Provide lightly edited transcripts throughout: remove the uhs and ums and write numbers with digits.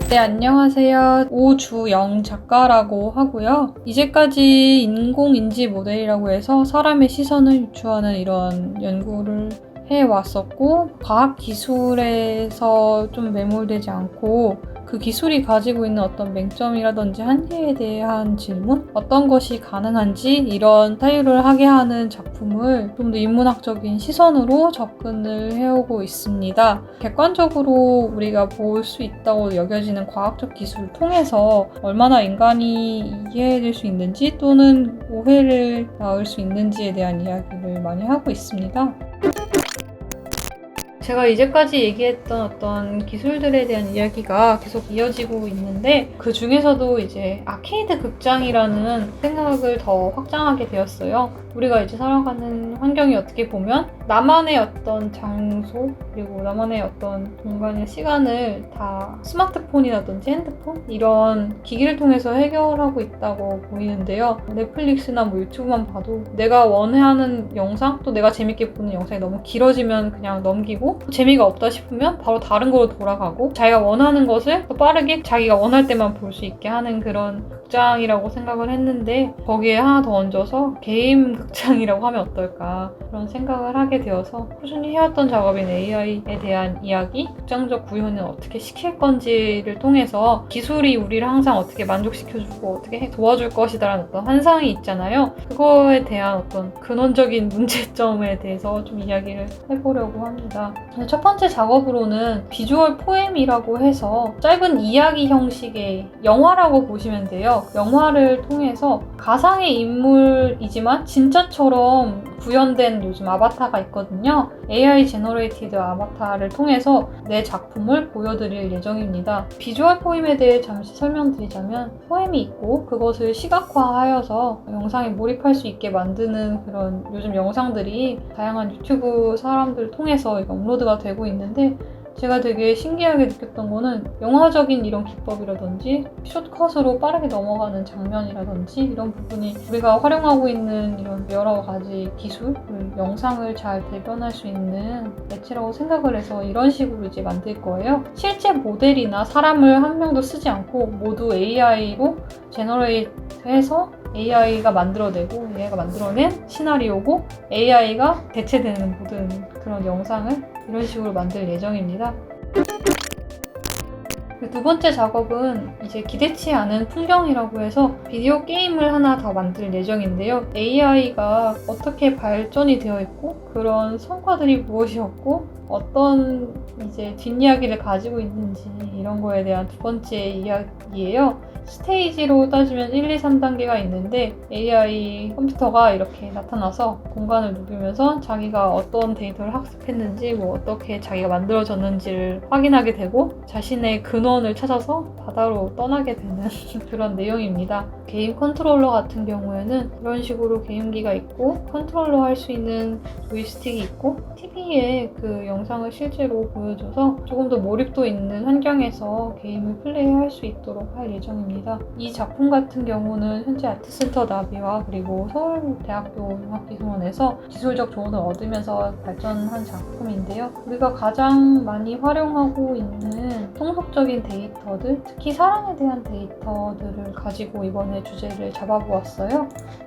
네, 안녕하세요. 오주영 작가라고 하고요. 이제까지 인공인지 모델이라고 해서 사람의 시선을 유추하는 이런 연구를 해왔었고, 과학기술에서 좀 매몰되지 않고 그 기술이 가지고 있는 어떤 맹점이라든지 한계에 대한 질문, 어떤 것이 가능한지 이런 사유를 하게 하는 작품을 좀 더 인문학적인 시선으로 접근을 해오고 있습니다. 객관적으로 우리가 볼 수 있다고 여겨지는 과학적 기술을 통해서 얼마나 인간이 이해될 수 있는지 또는 오해를 낳을 수 있는지에 대한 이야기를 많이 하고 있습니다. 제가 이제까지 얘기했던 어떤 기술들에 대한 이야기가 계속 이어지고 있는데, 그 중에서도 이제 아케이드 극장이라는 생각을 더 확장하게 되었어요. 우리가 이제 살아가는 환경이 어떻게 보면 나만의 어떤 장소 그리고 나만의 어떤 공간의 시간을 다 스마트폰이라든지 핸드폰 이런 기기를 통해서 해결하고 있다고 보이는데요. 넷플릭스나 뭐 유튜브만 봐도 내가 원하는 영상 또 내가 재밌게 보는 영상이 너무 길어지면 그냥 넘기고, 재미가 없다 싶으면 바로 다른 거로 돌아가고, 자기가 원하는 것을 더 빠르게 자기가 원할 때만 볼 수 있게 하는 그런 극장이라고 생각을 했는데, 거기에 하나 더 얹어서 게임 극장이라고 하면 어떨까 그런 생각을 하게 되어서 꾸준히 해왔던 작업인 AI에 대한 이야기, 극장적 구현을 어떻게 시킬 건지를 통해서 기술이 우리를 항상 어떻게 만족시켜주고 어떻게 도와줄 것이다라는 어떤 환상이 있잖아요. 그거에 대한 어떤 근원적인 문제점에 대해서 좀 이야기를 해보려고 합니다. 첫 번째 작업으로는 비주얼 포엠이라고 해서 짧은 이야기 형식의 영화라고 보시면 돼요. 영화를 통해서 가상의 인물이지만 진짜처럼 구현된 요즘 아바타가 있거든요. AI 제너레이티드 아바타를 통해서 내 작품을 보여드릴 예정입니다. 비주얼 포엠에 대해 잠시 설명드리자면, 포엠이 있고 그것을 시각화하여서 영상에 몰입할 수 있게 만드는 그런 요즘 영상들이 다양한 유튜브 사람들 통해서 업로드가 되고 있는데, 제가 되게 신기하게 느꼈던 거는 영화적인 이런 기법이라든지 숏컷으로 빠르게 넘어가는 장면이라든지 이런 부분이 우리가 활용하고 있는 이런 여러 가지 기술, 영상을 잘 대변할 수 있는 매체라고 생각을 해서 이런 식으로 이제 만들 거예요. 실제 모델이나 사람을 한 명도 쓰지 않고 모두 AI로 제너레이트해서 AI가 만들어내고 AI가 만들어낸 시나리오고 AI가 대체되는 모든 그런 영상을 이런 식으로 만들 예정입니다. 두 번째 작업은 이제 기대치 않은 풍경이라고 해서 비디오 게임을 하나 더 만들 예정인데요. AI가 어떻게 발전이 되어 있고 그런 성과들이 무엇이었고 어떤 이제 뒷이야기를 가지고 있는지 이런 거에 대한 두 번째 이야기예요. 스테이지로 따지면 1, 2, 3단계가 있는데 AI 컴퓨터가 이렇게 나타나서 공간을 누비면서 자기가 어떤 데이터를 학습했는지 뭐 어떻게 자기가 만들어졌는지를 확인하게 되고 자신의 근원을 찾아서 바다로 떠나게 되는 그런 내용입니다. 게임 컨트롤러 같은 경우에는 이런 식으로 게임기가 있고 컨트롤러 할 수 있는 조이스틱이 있고 TV에 그 영상을 실제로 보여줘서 조금 더 몰입도 있는 환경에서 게임을 플레이할 수 있도록 할 예정입니다. 이 작품 같은 경우는 현재 아트센터 나비와 그리고 서울대학교 융합기술원에서 기술적 조언을 얻으면서 발전한 작품인데요. 우리가 가장 많이 활용하고 있는 통속적인 데이터들, 특히 사랑에 대한 데이터들을 가지고 이번에 주제를 잡아보았어요.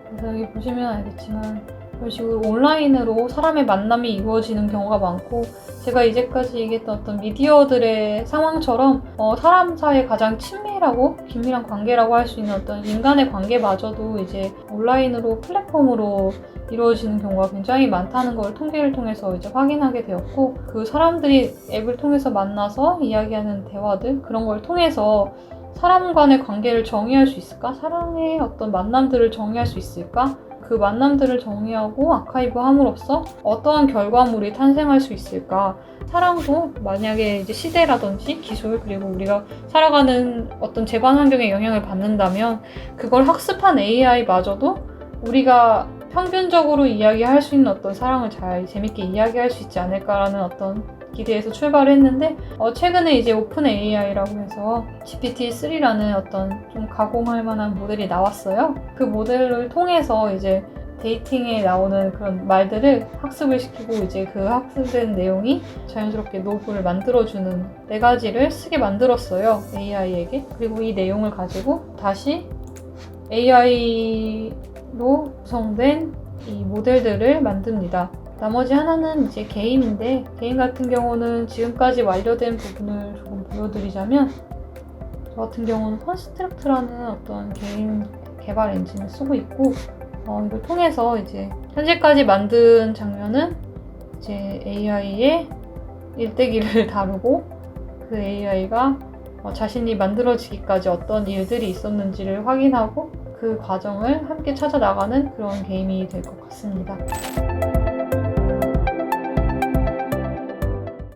그래서 여기 보시면 알겠지만 이런 식으로 온라인으로 사람의 만남이 이루어지는 경우가 많고, 제가 이제까지 얘기했던 어떤 미디어들의 상황처럼 사람 사이에 가장 친밀하고 긴밀한 관계라고 할 수 있는 어떤 인간의 관계마저도 이제 온라인으로 플랫폼으로 이루어지는 경우가 굉장히 많다는 걸 통계를 통해서 이제 확인하게 되었고, 그 사람들이 앱을 통해서 만나서 이야기하는 대화들, 그런 걸 통해서 사람 간의 관계를 정의할 수 있을까? 사랑의 어떤 만남들을 정의할 수 있을까? 그 만남들을 정의하고 아카이브 함으로써 어떠한 결과물이 탄생할 수 있을까? 사랑도 만약에 이제 시대라든지 기술 그리고 우리가 살아가는 어떤 재반 환경에 영향을 받는다면 그걸 학습한 AI마저도 우리가 평균적으로 이야기할 수 있는 어떤 사랑을 잘 재밌게 이야기할 수 있지 않을까라는 어떤 기대에서 출발을 했는데, 최근에 이제 오픈 AI라고 해서 GPT-3라는 어떤 좀 가공할 만한 모델이 나왔어요. 그 모델을 통해서 이제 데이팅에 나오는 그런 말들을 학습을 시키고 이제 그 학습된 내용이 자연스럽게 노브를 만들어주는 4가지를 쓰게 만들었어요. AI에게. 그리고 이 내용을 가지고 다시 AI로 구성된 이 모델들을 만듭니다. 나머지 하나는 이제 게임인데, 게임 같은 경우는 지금까지 완료된 부분을 조금 보여드리자면, 저 같은 경우는 컨스트럭트라는 어떤 게임 개발 엔진을 쓰고 있고, 이걸 통해서 이제 현재까지 만든 장면은 이제 AI의 일대기를 다루고, 그 AI가 자신이 만들어지기까지 어떤 일들이 있었는지를 확인하고 그 과정을 함께 찾아 나가는 그런 게임이 될 것 같습니다.